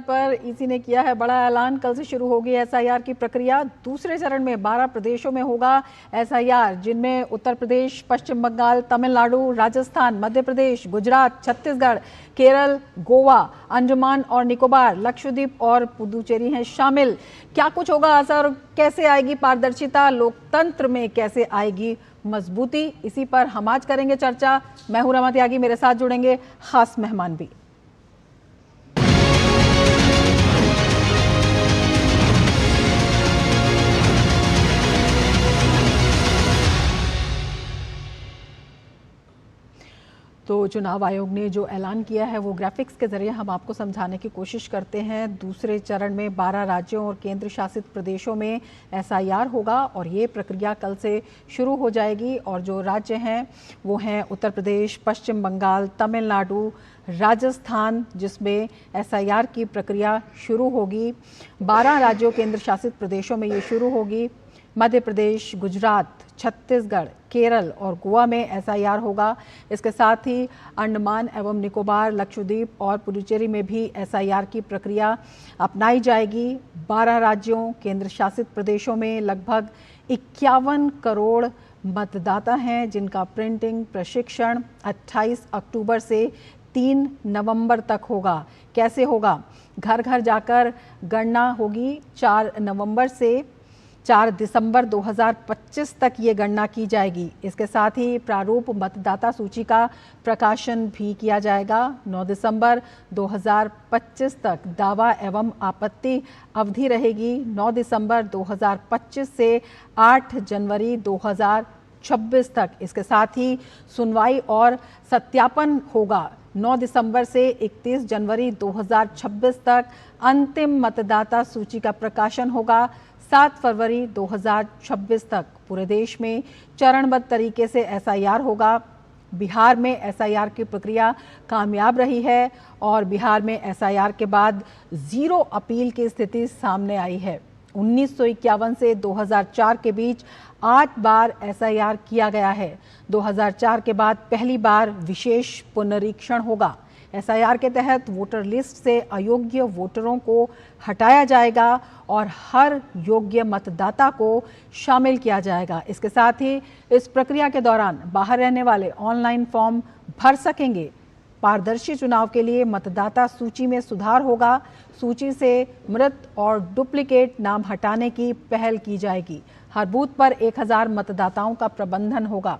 SIR पर EC ने किया है बड़ा ऐलान। कल से शुरू होगी एसआईआर की प्रक्रिया। दूसरे चरण में 12 प्रदेशों में होगा एसआईआर, जिनमें उत्तर प्रदेश, पश्चिम बंगाल, तमिलनाडु, राजस्थान, मध्य प्रदेश, गुजरात, छत्तीसगढ़, केरल, गोवा, अंडमान और निकोबार, लक्षद्वीप और पुदुचेरी हैं शामिल। क्या कुछ होगा असर, कैसे आएगी पारदर्शिता, लोकतंत्र में कैसे आएगी मजबूती, इसी पर हम आज करेंगे चर्चा। मैं हूं रमा त्यागी, मेरे साथ जुड़ेंगे खास मेहमान भी। तो चुनाव आयोग ने जो ऐलान किया है वो ग्राफिक्स के जरिए हम आपको समझाने की कोशिश करते हैं। दूसरे चरण में 12 राज्यों और केंद्र शासित प्रदेशों में एसआईआर होगा और ये प्रक्रिया कल से शुरू हो जाएगी। और जो राज्य हैं वो हैं उत्तर प्रदेश, पश्चिम बंगाल, तमिलनाडु, राजस्थान, जिसमें एसआईआर की प्रक्रिया शुरू होगी। 12 राज्यों केंद्र शासित प्रदेशों में ये शुरू होगी। मध्य प्रदेश, गुजरात, छत्तीसगढ़, केरल और गोवा में एसआईआर होगा। इसके साथ ही अंडमान एवं निकोबार, लक्षद्वीप और पुडुचेरी में भी एसआईआर की प्रक्रिया अपनाई जाएगी। 12 राज्यों केंद्र शासित प्रदेशों में लगभग 51 करोड़ मतदाता हैं, जिनका प्रिंटिंग प्रशिक्षण 28 अक्टूबर से 3 नवंबर तक होगा। कैसे होगा? घर घर जाकर गणना होगी। 4 नवंबर से 4 दिसंबर 2025 तक ये गणना की जाएगी। इसके साथ ही प्रारूप मतदाता सूची का प्रकाशन भी किया जाएगा। 9 दिसंबर 2025 तक दावा एवं आपत्ति अवधि रहेगी। 9 दिसंबर 2025 से 8 जनवरी 2026 तक। इसके साथ ही सुनवाई और सत्यापन होगा 9 दिसंबर से 31 जनवरी 2026 तक। अंतिम मतदाता सूची का प्रकाशन होगा 7 फरवरी 2026 तक। पूरे देश में चरणबद्ध तरीके से एसआईआर होगा। बिहार में एसआईआर की प्रक्रिया कामयाब रही है और बिहार में एसआईआर के बाद 0 अपील की स्थिति सामने आई है। 1951 से 2004 के बीच 8 बार एसआईआर किया गया है। 2004 के बाद पहली बार विशेष पुनरीक्षण होगा। एसआईआर के तहत वोटर लिस्ट से अयोग्य वोटरों को हटाया जाएगा और हर योग्य मतदाता को शामिल किया जाएगा। इसके साथ ही इस प्रक्रिया के दौरान बाहर रहने वाले ऑनलाइन फॉर्म भर सकेंगे। पारदर्शी चुनाव के लिए मतदाता सूची में सुधार होगा। सूची से मृत और डुप्लीकेट नाम हटाने की पहल की जाएगी। हर बूथ पर 1000 मतदाताओं का प्रबंधन होगा।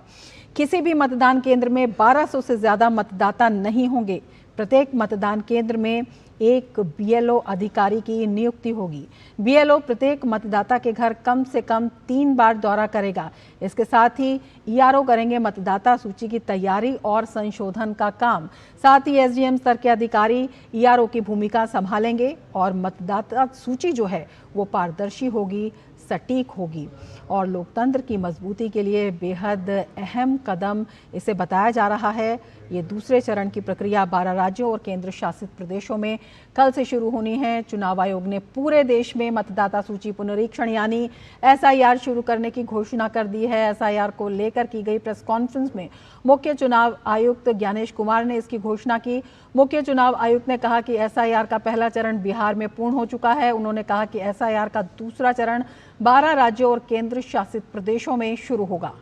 किसी भी मतदान केंद्र में 1200 से ज्यादा मतदाता नहीं होंगे। प्रत्येक मतदान केंद्र में एक बीएलओ अधिकारी की नियुक्ति होगी। बीएलओ प्रत्येक मतदाता के घर कम से कम 3 बार दौरा करेगा। इसके साथ ही ईआरओ करेंगे मतदाता सूची की तैयारी और संशोधन का काम। साथ ही एसडीएम स्तर के अधिकारी ईआरओ की भूमिका संभालेंगे और मतदाता सूची जो है वो पारदर्शी होगी, सटीक होगी और लोकतंत्र की मजबूती के लिए बेहद अहम कदम इसे बताया जा रहा है। ये दूसरे चरण की प्रक्रिया 12 राज्यों और केंद्र शासित प्रदेशों में कल से शुरू होनी है। चुनाव आयोग ने पूरे देश में मतदाता सूची पुनरीक्षण यानी एसआईआर शुरू करने की घोषणा कर दी है। एसआईआर को लेकर की गई प्रेस कॉन्फ्रेंस में मुख्य चुनाव आयुक्त ज्ञानेश कुमार ने इसकी घोषणा की। मुख्य चुनाव आयुक्त ने कहा कि एसआईआर का पहला चरण बिहार में पूर्ण हो चुका है। उन्होंने कहा कि एसआईआर का दूसरा चरण 12 राज्यों और केंद्र शासित प्रदेशों में शुरू होगा।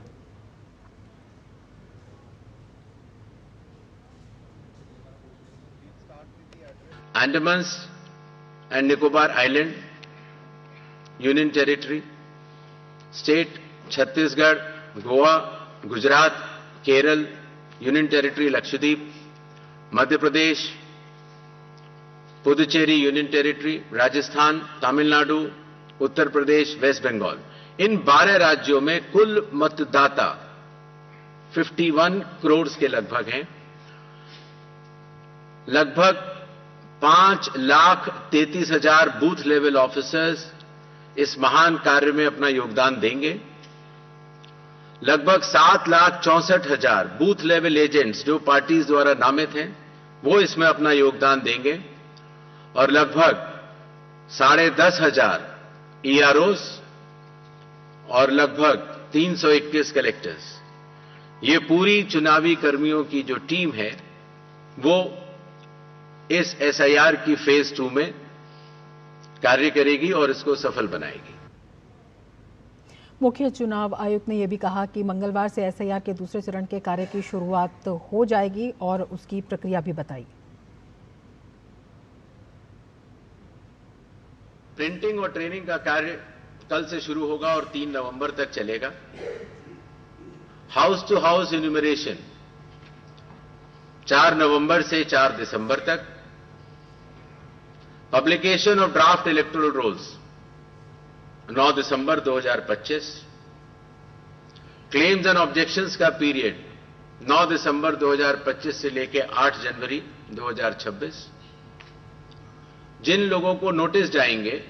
Andamans and Nicobar Island, Union Territory, State Chhattisgarh, Goa, Gujarat, Kerala, Union Territory Lakshadweep, Madhya Pradesh, Puducherry Union Territory, Rajasthan, Tamil Nadu, Uttar Pradesh, waste Bengal. इन 12 राज्यों में कुल मतदाता 51 करोड़ के लगभग हैं। लगभग 5,33,000 बूथ लेवल ऑफिसर्स इस महान कार्य में अपना योगदान देंगे। लगभग 7,64,000 बूथ लेवल एजेंट्स जो पार्टीज द्वारा नामित हैं वो इसमें अपना योगदान देंगे और लगभग 10,500 ईआरओस और लगभग 321 कलेक्टर्स। ये पूरी चुनावी कर्मियों की जो टीम है वो इस एसआईआर की फेज 2 में कार्य करेगी और इसको सफल बनाएगी। मुख्य चुनाव आयुक्त ने यह भी कहा कि मंगलवार से एसआईआर के दूसरे चरण के कार्य की शुरुआत हो जाएगी और उसकी प्रक्रिया भी बताई। प्रिंटिंग और ट्रेनिंग का कार्य कल से शुरू होगा और 3 नवंबर तक चलेगा। हाउस टू हाउस इन्यूमरेशन 4 नवंबर से 4 दिसंबर तक। Publication of draft electoral rolls 9 दिसंबर 2025। क्लेम्स एंड ऑब्जेक्शंस का पीरियड 9 दिसंबर 2025 से लेकर 8 जनवरी 2026। जिन लोगों को नोटिस जाएंगे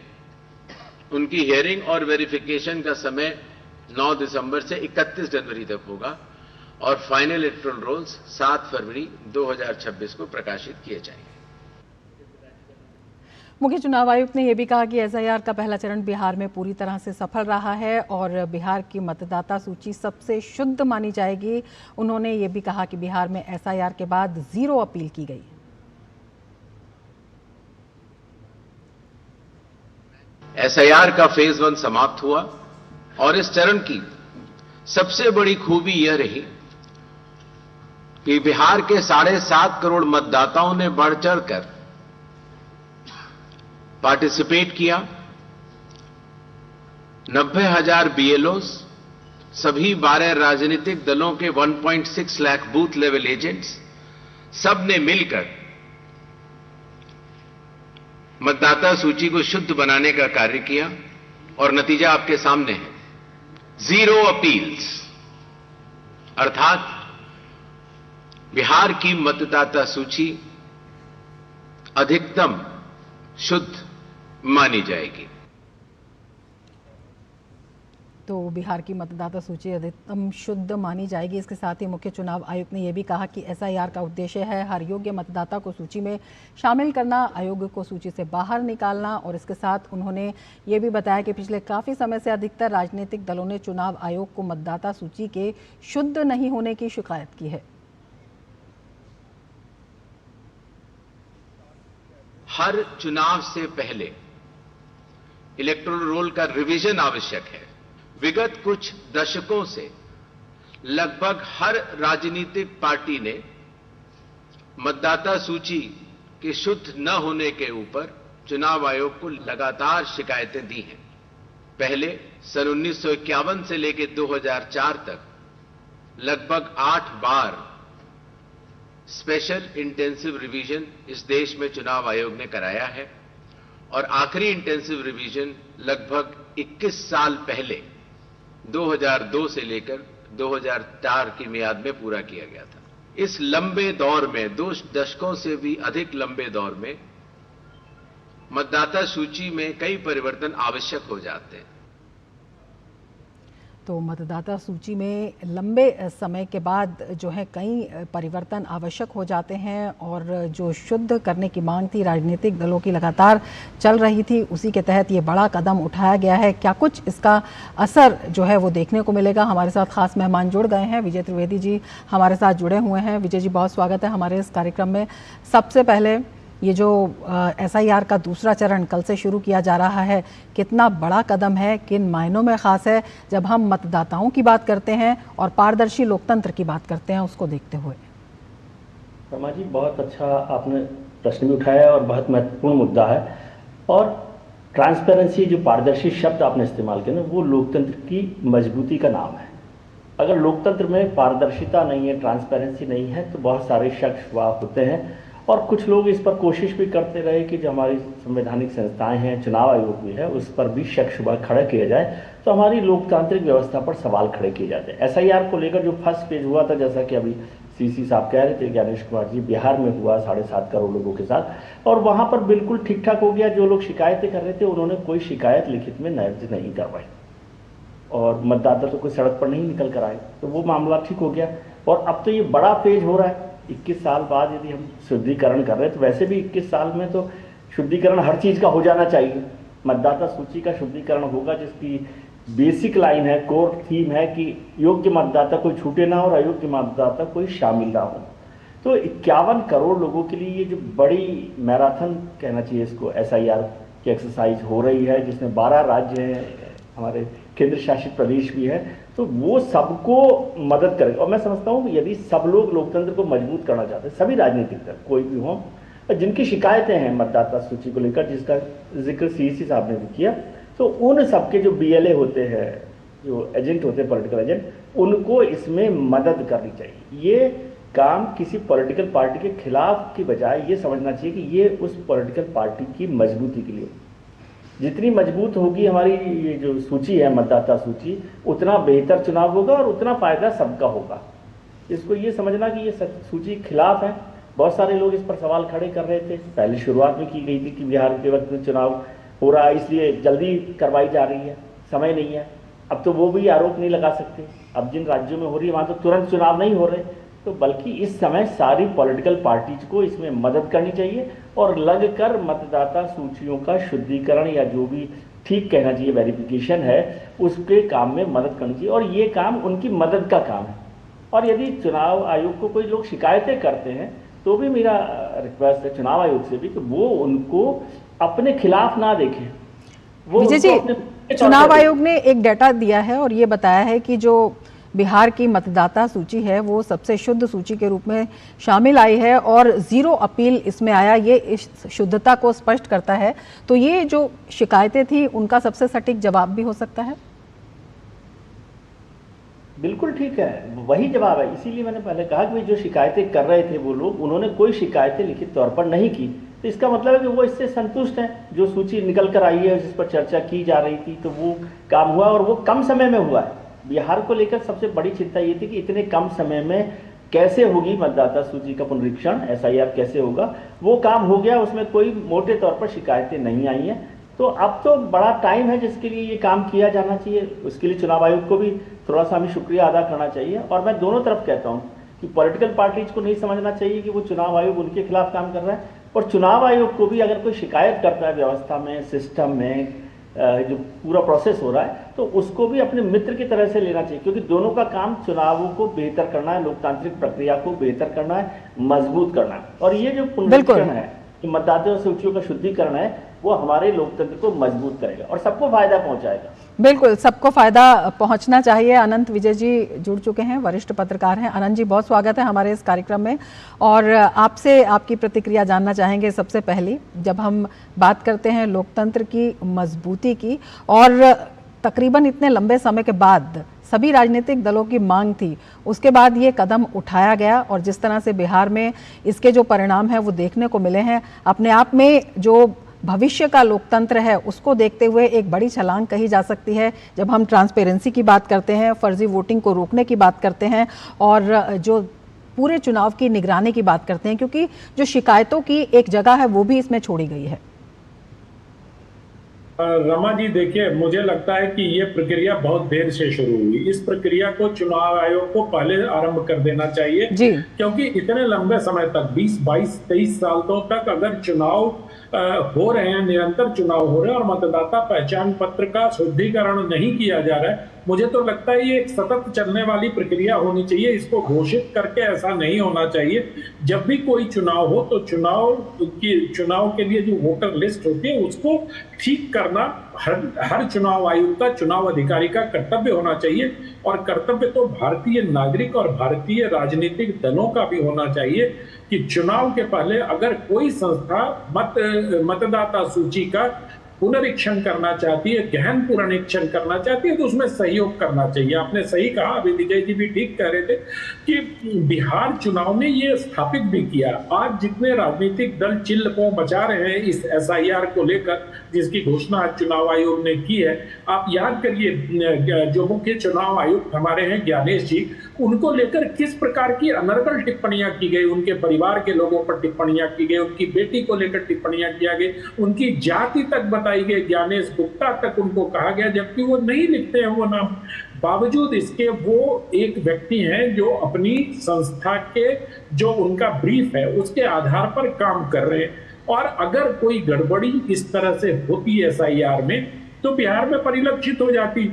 उनकी हियरिंग और वेरिफिकेशन का समय 9 दिसंबर से 31 जनवरी तक होगा और फाइनल इलेक्टोरल रोल्स 7 फरवरी 2026 को प्रकाशित किए जाएंगे। मुख्य चुनाव आयुक्त ने यह भी कहा कि एसआईआर का पहला चरण बिहार में पूरी तरह से सफल रहा है और बिहार की मतदाता सूची सबसे शुद्ध मानी जाएगी। उन्होंने ये भी कहा कि बिहार में एसआईआर के बाद 0 अपील की गई। एसआईआर का फेज 1 समाप्त हुआ और इस चरण की सबसे बड़ी खूबी यह रही कि बिहार के 7.5 करोड़ मतदाताओं ने बढ़ चढ़कर पार्टिसिपेट किया। 90,000 बीएलओ, सभी 12 राजनीतिक दलों के 1.6 लाख बूथ लेवल एजेंट्स, सब ने मिलकर मतदाता सूची को शुद्ध बनाने का कार्य किया और नतीजा आपके सामने है। 0 अपील्स, अर्थात बिहार की मतदाता सूची अधिकतम शुद्ध मानी जाएगी। तो बिहार की मतदाता सूची अधिकतम शुद्ध मानी जाएगी। इसके साथ ही मुख्य चुनाव आयुक्त ने यह भी कहा कि एसआईआर का उद्देश्य है हर योग्य मतदाता को सूची में शामिल करना, आयोग को सूची से बाहर निकालना। और इसके साथ उन्होंने ये भी बताया कि पिछले काफ़ी समय से अधिकतर राजनीतिक दलों ने चुनाव आयोग को मतदाता सूची के शुद्ध नहीं होने की शिकायत की है। हर चुनाव से पहले इलेक्टोरल रोल का रिवीजन आवश्यक है। विगत कुछ दशकों से लगभग हर राजनीतिक पार्टी ने मतदाता सूची के शुद्ध न होने के ऊपर चुनाव आयोग को लगातार शिकायतें दी हैं। पहले सन 1951 से लेकर 2004 तक लगभग 8 बार स्पेशल इंटेंसिव रिवीजन इस देश में चुनाव आयोग ने कराया है और आखिरी इंटेंसिव रिवीजन लगभग 21 साल पहले 2002 से लेकर 2004 की मियाद में पूरा किया गया था। इस लंबे दौर में, 2 दशकों से भी अधिक लंबे दौर में मतदाता सूची में कई परिवर्तन आवश्यक हो जाते हैं। तो मतदाता सूची में लंबे समय के बाद जो है कई परिवर्तन आवश्यक हो जाते हैं और जो शुद्ध करने की मांग थी राजनीतिक दलों की लगातार चल रही थी, उसी के तहत ये बड़ा कदम उठाया गया है। क्या कुछ इसका असर जो है वो देखने को मिलेगा? हमारे साथ खास मेहमान जुड़ गए हैं। विजय त्रिवेदी जी हमारे साथ जुड़े हुए हैं। विजय जी, बहुत स्वागत है हमारे इस कार्यक्रम में। सबसे पहले ये जो एसआईआर का दूसरा चरण कल से शुरू किया जा रहा है, कितना बड़ा कदम है, किन मायनों में खास है जब हम मतदाताओं की बात करते हैं और पारदर्शी लोकतंत्र की बात करते हैं, उसको देखते हुए? रमा जी, बहुत अच्छा आपने प्रश्न भी उठाया और बहुत महत्वपूर्ण मुद्दा है। और ट्रांसपेरेंसी, जो पारदर्शी शब्द आपने इस्तेमाल किया ना, वो लोकतंत्र की मजबूती का नाम है। अगर लोकतंत्र में पारदर्शिता नहीं है, ट्रांसपेरेंसी नहीं है, तो बहुत सारे शक शुबहात होते हैं। और कुछ लोग इस पर कोशिश भी करते रहे कि जो हमारी संवैधानिक संस्थाएं हैं, चुनाव आयोग भी है, उस पर भी शक शुबा खड़ा किया जाए, तो हमारी लोकतांत्रिक व्यवस्था पर सवाल खड़े किए जाते हैं। एसआईआर को लेकर जो फर्स्ट पेज हुआ था, जैसा कि अभी सीसी साहब कह रहे थे, ज्ञानेश कुमार जी, बिहार में हुआ 7.5 करोड़ लोगों के साथ, और वहाँ पर बिल्कुल ठीक ठाक हो गया। जो लोग शिकायतें कर रहे थे उन्होंने कोई शिकायत लिखित में दर्ज नहीं करवाई और मतदाता तो कोई सड़क पर नहीं निकल कर आए, तो वो मामला ठीक हो गया। और अब तो ये बड़ा पेज हो रहा है 21 साल बाद। यदि हम शुद्धिकरण कर रहे हैं तो वैसे भी 21 साल में तो शुद्धिकरण हर चीज़ का हो जाना चाहिए। मतदाता सूची का शुद्धिकरण होगा, जिसकी बेसिक लाइन है, कोर थीम है कि योग्य मतदाता कोई छूटे ना और अयोग्य मतदाता कोई शामिल ना हो। तो 51 करोड़ लोगों के लिए ये जो बड़ी मैराथन कहना चाहिए इसको, एसआईआर की एक्सरसाइज हो रही है, जिसमें 12 राज्य हैं, हमारे केंद्र शासित प्रदेश भी है, तो वो सबको मदद करेगा। और मैं समझता हूँ कि यदि सब लोग लोकतंत्र को मजबूत करना चाहते हैं, सभी राजनीतिक दल कोई भी हो, जिनकी शिकायतें हैं मतदाता सूची को लेकर, जिसका जिक्र सीईसी साहब ने भी किया, तो उन सबके जो बीएलए होते हैं, जो एजेंट होते हैं पॉलिटिकल एजेंट, उनको इसमें मदद करनी चाहिए। ये काम किसी पॉलिटिकल पार्टी के खिलाफ की बजाय ये समझना चाहिए कि ये उस पॉलिटिकल पार्टी की मजबूती के लिए, जितनी मजबूत होगी हमारी ये जो सूची है मतदाता सूची, उतना बेहतर चुनाव होगा और उतना फायदा सबका होगा। इसको ये समझना कि ये सूची के खिलाफ है। बहुत सारे लोग इस पर सवाल खड़े कर रहे थे, पहले शुरुआत में की गई थी कि बिहार के वक्त में चुनाव हो रहा है इसलिए जल्दी करवाई जा रही है, समय नहीं है। अब तो वो भी आरोप नहीं लगा सकते, अब जिन राज्यों में हो रही है वहाँ तो तुरंत चुनाव नहीं हो रहे, तो बल्कि इस समय सारी पॉलिटिकल पार्टीज को इसमें मदद करनी चाहिए और लगकर मतदाता सूचियों का शुद्धिकरण या जो भी ठीक कहना चाहिए वेरिफिकेशन है, उसके काम में मदद करनी चाहिए। और ये काम उनकी मदद का काम है। और यदि चुनाव आयोग को कोई लोग शिकायतें करते हैं तो भी मेरा रिक्वेस्ट है चुनाव आयोग से भी कि वो उनको अपने खिलाफ ना देखें। वो विजय जी, चुनाव आयोग ने एक डाटा दिया है और ये बताया है कि जो बिहार की मतदाता सूची है वो सबसे शुद्ध सूची के रूप में शामिल आई है और 0 अपील इसमें आया। ये इस शुद्धता को स्पष्ट करता है। तो ये जो शिकायतें थी उनका सबसे सटीक जवाब भी हो सकता है। बिल्कुल ठीक है, वही जवाब है। इसीलिए मैंने पहले कहा कि जो शिकायतें कर रहे थे वो लोग, उन्होंने कोई शिकायतें लिखित तौर पर नहीं की, तो इसका मतलब है कि वो इससे संतुष्ट हैं। जो सूची निकल कर आई है जिस पर चर्चा की जा रही थी, तो वो काम हुआ और वो कम समय में हुआ है। बिहार को लेकर सबसे बड़ी चिंता ये थी कि इतने कम समय में कैसे होगी मतदाता सूची का पुनरीक्षण, एसआईआर कैसे होगा, वो काम हो गया, उसमें कोई मोटे तौर पर शिकायतें नहीं आई हैं। तो अब तो बड़ा टाइम है जिसके लिए ये काम किया जाना चाहिए। उसके लिए चुनाव आयोग को भी थोड़ा सा हमें शुक्रिया अदा करना चाहिए। और मैं दोनों तरफ कहता हूँ कि पॉलिटिकल पार्टीज को नहीं समझना चाहिए कि वो चुनाव आयोग उनके खिलाफ काम कर रहा है, और चुनाव आयोग को भी अगर कोई शिकायत करता है व्यवस्था में, सिस्टम में, जो पूरा प्रोसेस हो रहा है, तो उसको भी अपने मित्र की तरह से लेना चाहिए, क्योंकि दोनों का काम चुनावों को बेहतर करना है, लोकतांत्रिक प्रक्रिया को बेहतर करना है, मजबूत करना है। और ये जो पुनरीक्षण है, मतदाता सूचियों का शुद्धिकरण है, वो हमारे लोकतंत्र को मजबूत करेगा और सबको फायदा पहुंचाएगा। बिल्कुल, सबको फायदा पहुंचना चाहिए। अनंत विजय जी जुड़ चुके हैं, वरिष्ठ पत्रकार हैं। अनंत जी, बहुत स्वागत है हमारे इस कार्यक्रम में और आपसे आपकी प्रतिक्रिया जानना चाहेंगे। सबसे पहली, जब हम बात करते हैं लोकतंत्र की मजबूती की और तकरीबन इतने लंबे समय के बाद सभी राजनीतिक दलों की मांग थी, उसके बाद ये कदम उठाया गया और जिस तरह से बिहार में इसके जो परिणाम हैं वो देखने को मिले हैं, अपने आप में जो भविष्य का लोकतंत्र है उसको देखते हुए एक बड़ी छलांग कही जा सकती है। जब हम ट्रांसपेरेंसी की बात करते हैं, फर्जी वोटिंग को रोकने की बात करते हैं और जो पूरे चुनाव की निगरानी की बात करते हैं, क्योंकि जो शिकायतों की एक जगह है वो भी इसमें छोड़ी गई है। रमा जी, देखिए, मुझे लगता है कि ये प्रक्रिया बहुत देर से शुरू हुई। इस प्रक्रिया को चुनाव आयोग को पहले आरंभ कर देना चाहिए जी। क्योंकि इतने लंबे समय तक 20, 22, 23 सालों तक अगर चुनाव हो रहे हैं, निरंतर चुनाव हो रहे हैं और मतदाता पहचान पत्र का शुद्धिकरण नहीं किया जा रहा है, मुझे तो लगता है ये एक सतत चलने वाली प्रक्रिया होनी चाहिए। इसको घोषित करके ऐसा नहीं होना चाहिए। जब भी कोई चुनाव हो तो चुनाव के लिए जो वोटर लिस्ट होती है उसको ठीक करना हर चुनाव आयुक्त का, चुनाव अधिकारी का कर्तव्य होना चाहिए। और कर्तव्य तो भारतीय नागरिक और भारतीय राजनीतिक दलों का भी होना चाहिए कि चुनाव के पहले अगर कोई संस्था मतदाता सूची का पुनरीक्षण करना चाहती है, गहन पुनरीक्षण करना चाहती है, तो उसमें सहयोग करना चाहिए। आपने सही कहा, अभी विजय जी भी ठीक कह रहे थे कि बिहार चुनाव ने ये स्थापित भी किया। आज जितने राजनीतिक दल चिल्ल को मचा रहे हैं इस एसआईआर को लेकर, जिसकी घोषणा आज चुनाव आयोग ने की है, आप याद करिए जो मुख्य चुनाव आयुक्त हमारे हैं ज्ञानेश जी, उनको लेकर किस प्रकार की अनर्गल टिप्पणियां की गई, उनके परिवार के लोगों पर टिप्पणियां की गई, उनकी बेटी को लेकर टिप्पणियां किया गई, उनकी जाति तक बताई गई, ज्ञानेश गुप्ता तक उनको कहा गया, जबकि वो नहीं लिखते हैं वो नाम। बावजूद इसके वो एक व्यक्ति हैं जो अपनी संस्था के जो उनका ब्रीफ है उसके आधार पर काम कर रहे हैं। और अगर कोई गड़बड़ी इस तरह से होती है एसआईआर में तो बिहार में परिलक्षित हो जाती,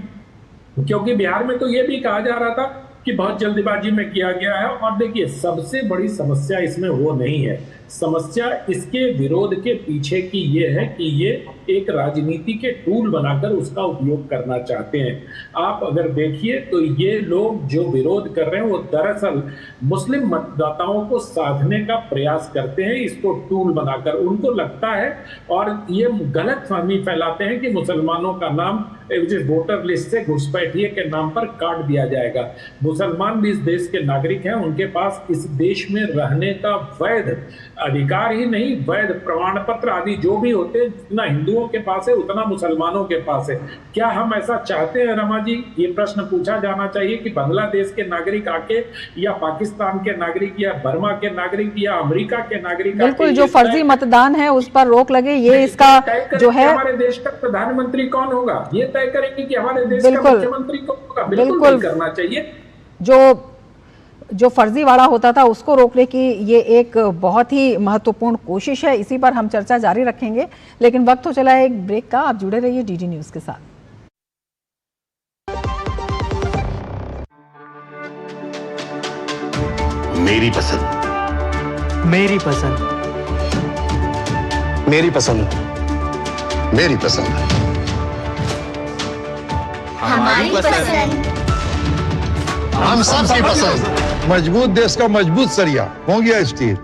क्योंकि बिहार में तो ये भी कहा जा रहा था कि बहुत जल्दबाजी में किया गया है। और देखिए, सबसे बड़ी समस्या इसमें वो नहीं है, समस्या इसके विरोध के पीछे की ये है कि ये एक राजनीति के टूल बनाकर उसका उपयोग करना चाहते हैं। आप अगर देखिए तो ये लोग जो विरोध कर रहे हैं वो दरअसल मुस्लिम मतदाताओं को साधने का प्रयास करते हैं, इसको टूल बनाकर। उनको लगता है और ये गलतफहमी फैलाते हैं कि मुसलमानों का नाम वोटर लिस्ट से घुसपैठिए के नाम पर काट दिया जाएगा। मुसलमान भी इस देश के नागरिक हैं, उनके पास इस देश में रहने का वैध अधिकार ही नहीं, वैध प्रमाण पत्र आदि जो भी होते हैं, जितना हिंदुओं के पास है उतना मुसलमानों के पास है। क्या हम ऐसा चाहते हैं रमा जी? ये प्रश्न पूछा जाना चाहिए कि बांग्लादेश के नागरिक आके या पाकिस्तान के नागरिक या बर्मा के नागरिक या अमेरिका के नागरिक, बिल्कुल जो फर्जी मतदान है उस पर रोक लगे, ये इसका जो है हमारे देश का प्रधानमंत्री कौन होगा ये तय करेंगे कि हमारे देश का मुख्यमंत्री कौन होगा। बिल्कुल करना चाहिए। जो फर्जीवाड़ा होता था उसको रोकने की ये एक बहुत ही महत्वपूर्ण कोशिश है। इसी पर हम चर्चा जारी रखेंगे, लेकिन वक्त हो चला है एक ब्रेक का। आप जुड़े रहिए डीडी न्यूज के साथ। मेरी पसंद, मेरी पसंद, मेरी पसंद, मेरी पसंद, हमारी पसंद, हम सबकी पसंद। मजबूत देश का मजबूत सरिया हो गया स्टील।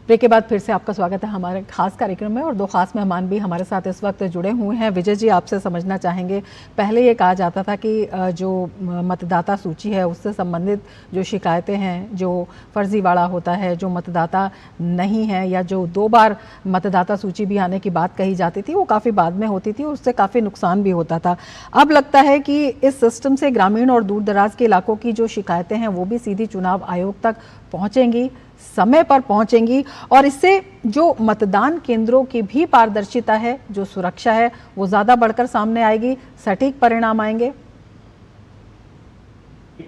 ब्रेक के बाद फिर से आपका स्वागत है हमारे खास कार्यक्रम में, और दो खास मेहमान भी हमारे साथ इस वक्त जुड़े हुए हैं। विजय जी, आपसे समझना चाहेंगे, पहले ये कहा जाता था कि जो मतदाता सूची है उससे संबंधित जो शिकायतें हैं, जो फर्जीवाड़ा होता है, जो मतदाता नहीं है या जो 2 बार मतदाता सूची भी आने की बात कही जाती थी, वो काफ़ी बाद में होती थी और उससे काफ़ी नुकसान भी होता था। अब लगता है कि इस सिस्टम से ग्रामीण और दूर दराज के इलाकों की जो शिकायतें हैं वो भी सीधी चुनाव आयोग तक पहुँचेंगी, समय पर पहुंचेंगी, और इससे जो मतदान केंद्रों की भी पारदर्शिता है, जो सुरक्षा है, वो ज्यादा बढ़कर सामने आएगी, सटीक परिणाम आएंगे।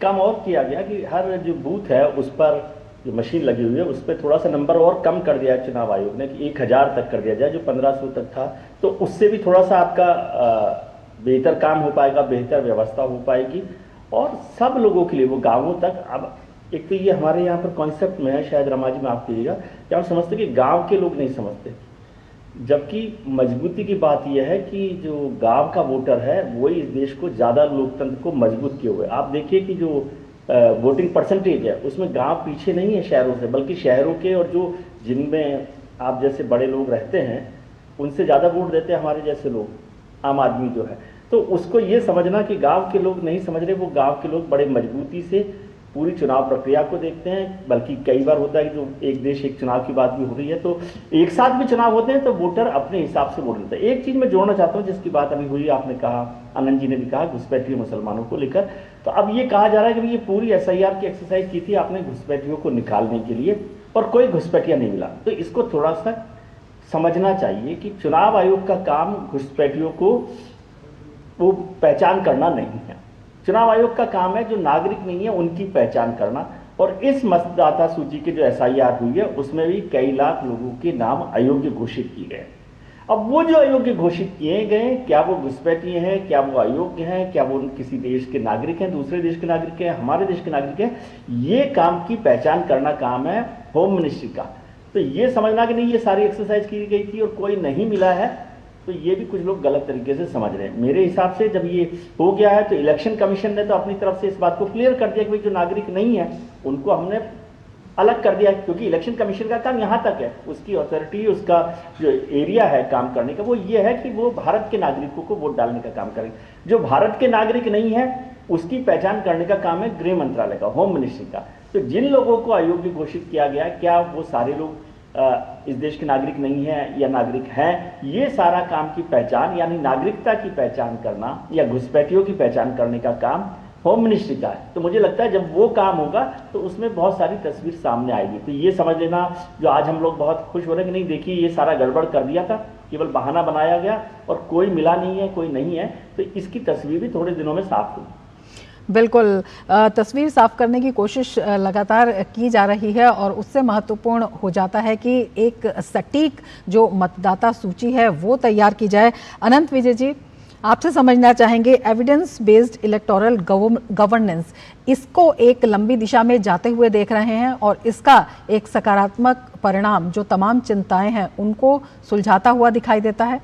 काम और किया गया कि हर जो बूथ है उस पर जो मशीन लगी हुई है उस पर थोड़ा सा नंबर और कम कर दिया है चुनाव आयोग ने कि 1000 तक कर दिया जाए, जो 1500 तक था। तो उससे भी थोड़ा सा आपका बेहतर काम हो पाएगा, बेहतर व्यवस्था हो पाएगी, और सब लोगों के लिए वो गाँवों तक। अब एक तो ये हमारे यहाँ पर कॉन्सेप्ट में है, शायद रमा जी में आप कीजिएगा, कि हम समझते कि गांव के लोग नहीं समझते, जबकि मजबूती की बात यह है कि जो गांव का वोटर है वही इस देश को ज़्यादा लोकतंत्र को मजबूत किए हुए। आप देखिए कि जो वोटिंग परसेंटेज है उसमें गांव पीछे नहीं है शहरों से, बल्कि शहरों के और जो जिनमें आप जैसे बड़े लोग रहते हैं उनसे ज़्यादा वोट देते हैं हमारे जैसे लोग, आम आदमी जो है। तो उसको ये समझना कि गाँव के लोग नहीं समझ रहे, वो गाँव के लोग बड़े मजबूती से पूरी चुनाव प्रक्रिया को देखते हैं। बल्कि कई बार होता है कि जो एक देश एक चुनाव की बात भी हो रही है, तो एक साथ भी चुनाव होते हैं तो वोटर अपने हिसाब से वोट देता है। एक चीज़ मैं जोड़ना चाहता हूँ जिसकी बात अभी हुई, आपने कहा, आनंद जी ने भी कहा, घुसपैठियों मुसलमानों को लेकर। तो अब ये कहा जा रहा है कि ये पूरी SIR की एक्सरसाइज की थी आपने घुसपैठियों को निकालने के लिए, और कोई घुसपैठिया नहीं मिला। तो इसको थोड़ा सा समझना चाहिए कि चुनाव आयोग का काम घुसपैठियों को वो पहचान करना नहीं है। चुनाव आयोग का काम है जो नागरिक नहीं है उनकी पहचान करना, और इस मतदाता सूची के जो SIR हुई है उसमें भी कई लाख लोगों के नाम अयोग्य घोषित किए गए। अब वो जो अयोग्य घोषित किए गए, क्या वो घुसपैठिए हैं, क्या वो अयोग्य हैं, क्या वो किसी देश के नागरिक हैं, दूसरे देश के नागरिक हैं, हमारे देश के नागरिक हैं, ये काम की पहचान करना काम है होम मिनिस्ट्री का। तो ये समझना कि नहीं ये सारी एक्सरसाइज की गई थी और कोई नहीं मिला है, तो ये भी कुछ लोग गलत तरीके से समझ रहे हैं। मेरे हिसाब से जब ये हो गया है तो इलेक्शन कमीशन ने तो अपनी तरफ से इस बात को क्लियर कर दिया कि भाई जो नागरिक नहीं है उनको हमने अलग कर दिया, क्योंकि इलेक्शन कमीशन का काम यहाँ तक है, उसकी अथॉरिटी, उसका जो एरिया है काम करने का वो ये है कि वो भारत के नागरिकों को वोट डालने का काम करें। जो भारत के नागरिक नहीं है उसकी पहचान करने का काम है गृह मंत्रालय का, होम मिनिस्ट्री का। तो जिन लोगों को अयोग्य घोषित किया गया, क्या वो सारे लोग इस देश के नागरिक नहीं है या नागरिक हैं, ये सारा काम की पहचान यानी नागरिकता की पहचान करना या घुसपैठियों की पहचान करने का काम होम मिनिस्ट्री का है। तो मुझे लगता है जब वो काम होगा तो उसमें बहुत सारी तस्वीर सामने आएगी। तो ये समझ लेना, जो आज हम लोग बहुत खुश हो रहे हैं कि नहीं देखिए ये सारा गड़बड़ कर दिया था, केवल बहाना बनाया गया और कोई मिला नहीं है, कोई नहीं है, तो इसकी तस्वीर भी थोड़े दिनों में साफ होगी। बिल्कुल, तस्वीर साफ करने की कोशिश लगातार की जा रही है, और उससे महत्वपूर्ण हो जाता है कि एक सटीक जो मतदाता सूची है वो तैयार की जाए। अनंत विजय जी, आपसे समझना चाहेंगे एविडेंस बेस्ड इलेक्टोरल गवर्नेंस, इसको एक लंबी दिशा में जाते हुए देख रहे हैं और इसका एक सकारात्मक परिणाम जो तमाम चिंताएं हैं उनको सुलझाता हुआ दिखाई देता है।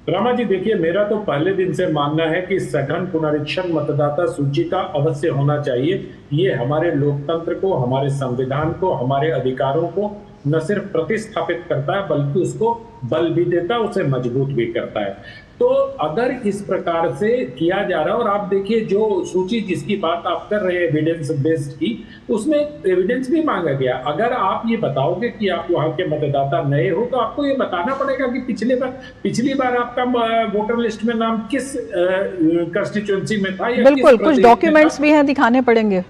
रमा जी देखिए, मेरा तो पहले दिन से मानना है कि सघन पुनरीक्षण मतदाता सूची का अवश्य होना चाहिए। ये हमारे लोकतंत्र को, हमारे संविधान को, हमारे अधिकारों को न सिर्फ प्रतिस्थापित करता है बल्कि उसको बल भी देता है, उसे मजबूत भी करता है। तो अगर इस प्रकार से किया जा रहा है, और आप देखिए जो सूची जिसकी बात आप कर रहे हैं एविडेंस बेस्ड की, उसमें एविडेंस भी मांगा गया। अगर आप ये बताओगे कि आप वहां के मतदाता नए हो तो आपको ये बताना पड़ेगा कि पिछली बार आपका वोटर लिस्ट में नाम किस कंस्टिट्यूएंसी में था, या बिल्कुल कुछ डॉक्यूमेंट्स भी हैं दिखाने पड़ेंगे।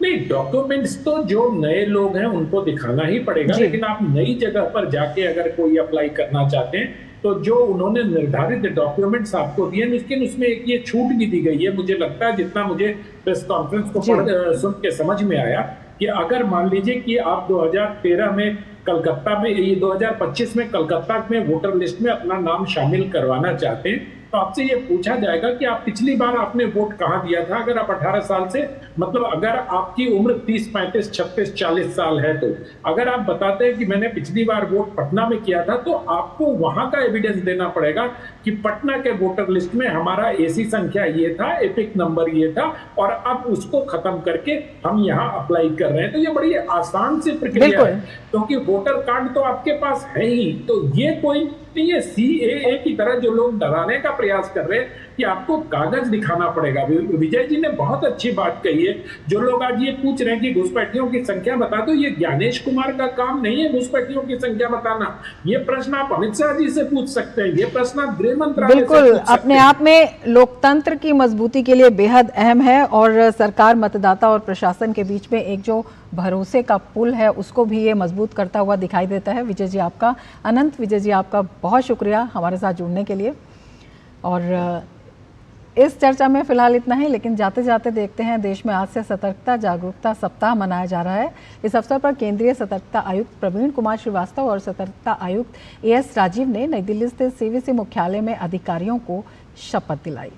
नहीं, डॉक्यूमेंट्स तो जो नए लोग हैं उनको दिखाना ही पड़ेगा, लेकिन आप नई जगह पर जाके अगर कोई अप्लाई करना चाहते हैं तो जो उन्होंने निर्धारित डॉक्यूमेंट्स आपको दिए, लेकिन उसमें एक ये छूट भी दी गई है। मुझे लगता है, जितना मुझे प्रेस कॉन्फ्रेंस को सुन के समझ में आया, कि अगर मान लीजिए कि आप 2013 में कलकत्ता में, ये 2025 में कलकत्ता में वोटर लिस्ट में अपना नाम शामिल करवाना चाहते हैं, तो आपसे ये पूछा जाएगा कि आप पिछली बार आपने वोट कहाँ दिया था। अगर आप 18 साल से, मतलब अगर आपकी उम्र 30, 35, 36, 40 साल है, तो अगर आप बताते हैं कि मैंने पिछली बार वोट पटना में किया था, तो आपको वहां का एविडेंस देना पड़ेगा कि पटना के वोटर लिस्ट में हमारा एसी संख्या ये था, एपिक नंबर ये था, और अब उसको खत्म करके हम यहाँ अप्लाई कर रहे हैं। तो ये बड़ी आसान सी प्रक्रिया है, क्योंकि वोटर कार्ड तो आपके पास है ही। तो ये कोई ये CAA की तरह जो लोग डराने का प्रयास कर रहे हैं कि आपको कागज दिखाना पड़ेगा। विजय जी ने बहुत अच्छी बात कही है। जो लोग आज ये पूछ रहे हैं कि घुसपैठियों की संख्या बता दो, ये ज्ञानेश कुमार का काम नहीं है घुसपैठियों की संख्या बताना। ये प्रश्न आप अमित शाह जी से पूछ सकते हैं, ये प्रश्न आप गृह मंत्रालय से पूछ सकते हैं। बिल्कुल, अपने आप में लोकतंत्र की मजबूती के लिए बेहद अहम है, और सरकार, मतदाता और प्रशासन के बीच में एक जो भरोसे का पुल है उसको भी ये मजबूत करता हुआ दिखाई देता है। विजय जी आपका, अनंत विजय जी आपका बहुत शुक्रिया हमारे साथ जुड़ने के लिए। और इस चर्चा में फिलहाल इतना ही, लेकिन जाते जाते देखते हैं, देश में आज से सतर्कता जागरूकता सप्ताह मनाया जा रहा है। इस अवसर पर केंद्रीय सतर्कता आयुक्त प्रवीण कुमार श्रीवास्तव और सतर्कता आयुक्त AS राजीव ने नई दिल्ली स्थित CVC मुख्यालय में अधिकारियों को शपथ दिलाई।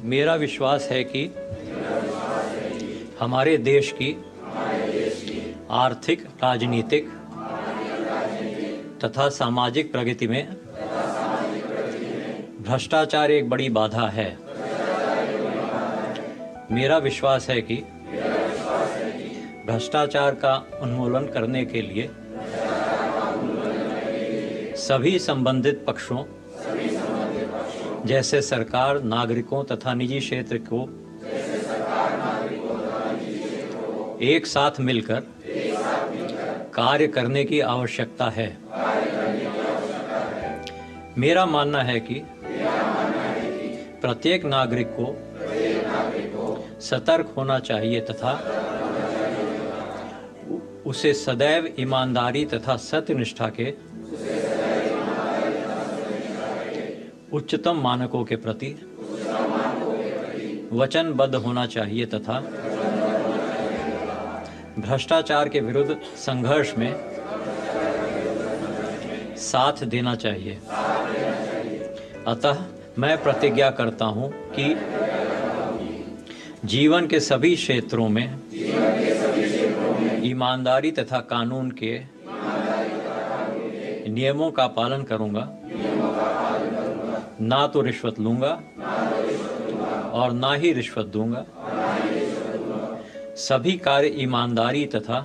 मेरा विश्वास है कि हमारे देश की आर्थिक, राजनीतिक तथा सामाजिक प्रगति में भ्रष्टाचार एक बड़ी बाधा है। मेरा विश्वास है कि भ्रष्टाचार का उन्मूलन करने के लिए सभी संबंधित पक्षों जैसे सरकार, नागरिकों तथा निजी क्षेत्र को एक साथ मिलकर कार्य करने की आवश्यकता है। मेरा मानना है कि प्रत्येक नागरिक को सतर्क होना चाहिए तथा उसे सदैव ईमानदारी तथा सत्यनिष्ठा के उच्चतम मानकों के प्रति वचनबद्ध होना चाहिए तथा भ्रष्टाचार के विरुद्ध संघर्ष में साथ देना चाहिए। अतः मैं प्रतिज्ञा करता हूं कि जीवन के सभी क्षेत्रों में ईमानदारी तथा कानून के नियमों का पालन करूंगा, ना तो रिश्वत लूंगा और ना ही रिश्वत दूंगा। सभी कार्य ईमानदारी तथा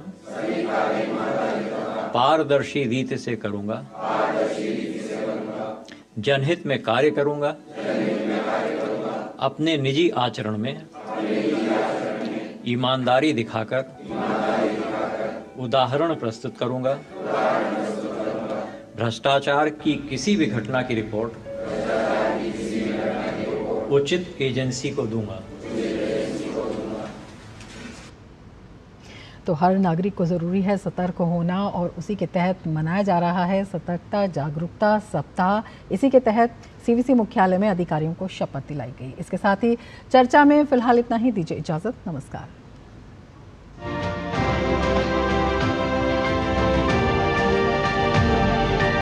पारदर्शी रीति से करूंगा। जनहित में कार्य करूंगा। अपने निजी आचरण में ईमानदारी दिखाकर उदाहरण प्रस्तुत करूंगा। भ्रष्टाचार की किसी भी घटना की रिपोर्ट उचित एजेंसी को दूंगा। तो हर नागरिक को ज़रूरी है सतर्क होना और उसी के तहत मनाया जा रहा है सतर्कता जागरूकता सप्ताह। इसी के तहत सीवीसी मुख्यालय में अधिकारियों को शपथ दिलाई गई। इसके साथ ही चर्चा में फिलहाल इतना ही। दीजिए इजाज़त, नमस्कार।